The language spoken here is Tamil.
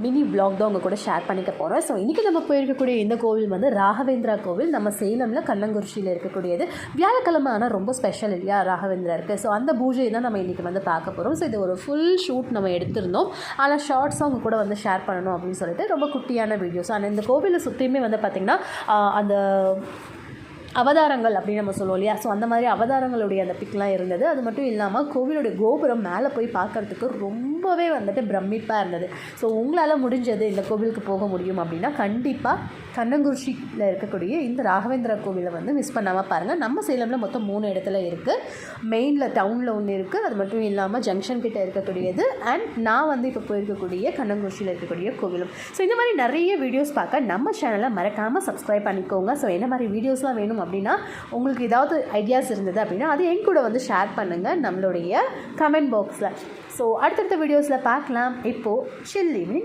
மினி விளாக் தான் உங்கள் கூட ஷேர் பண்ணிக்க போகிறோம். ஸோ இன்றைக்கி நம்ம போயிருக்கக்கூடிய இந்த கோவில் வந்து ராகவேந்திரா கோவில், நம்ம சேலமில் கண்ணங்குறிச்சியில் இருக்கக்கூடியது. வியாழக்கிழமை ஆனால் ரொம்ப ஸ்பெஷல் இல்லையா ராகவேந்திரா இருக்குது. ஸோ அந்த பூஜையை தான் நம்ம இன்றைக்கி வந்து பார்க்க போகிறோம். ஸோ இது ஒரு ஃபுல் ஷூட் நம்ம எடுத்திருந்தோம், ஆனால் ஷார்ட்ஸாக அவங்க கூட வந்து ஷேர் பண்ணணும் அப்படின்னு சொல்லிட்டு ரொம்ப குட்டியான வீடியோஸ். ஆனால் இந்த கோவிலை சுற்றியுமே வந்து பார்த்திங்கன்னா அந்த அவதாரங்கள் அப்படின்னு நம்ம சொல்லுவோம் இல்லையா. ஸோ அந்த மாதிரி அவதாரங்களுடைய அந்த பிக்லாம் இருந்தது. அது மட்டும் இல்லாமல் கோவிலுடைய கோபுரம் மேலே போய் பார்க்குறதுக்கு ரொம்பவே வந்துட்டு பிரமிப்பாக இருந்தது. ஸோ உங்களால் முடிஞ்சது இந்த கோவிலுக்கு போக முடியும் அப்படின்னா கண்டிப்பாக கண்ணங்குறிச்சியில் இருக்கக்கூடிய இந்த ராகவேந்திரா கோவிலை வந்து மிஸ் பண்ணாமல் பாருங்கள். நம்ம சேலமில் மொத்தம் 3 இடத்துல இருக்குது. மெயினில் டவுனில் ஒன்று இருக்குது, அது மட்டும் இல்லாமல் ஜங்ஷன் கிட்டே இருக்கக்கூடியது, அண்ட் நான் வந்து இப்போ போயிருக்கக்கூடிய கண்ணங்குறிச்சியில் இருக்கக்கூடிய கோவிலும். ஸோ இந்த மாதிரி நிறைய வீடியோஸ் பார்க்க நம்ம சேனலை மறக்காமல் சப்ஸ்கிரைப் பண்ணிக்கோங்க. ஸோ என்ன மாதிரி வீடியோஸ்லாம் வேணும் அப்படின்னா உங்களுக்கு ஏதாவது ஐடியாஸ் இருந்தது அப்படின்னா அது என் கூட வந்து ஷேர் பண்ணுங்கள் நம்மளுடைய கமெண்ட் பாக்ஸில். ஸோ அடுத்தடுத்த வீடியோஸில் பார்க்கலாம். இப்போது சில் ஈவினிங்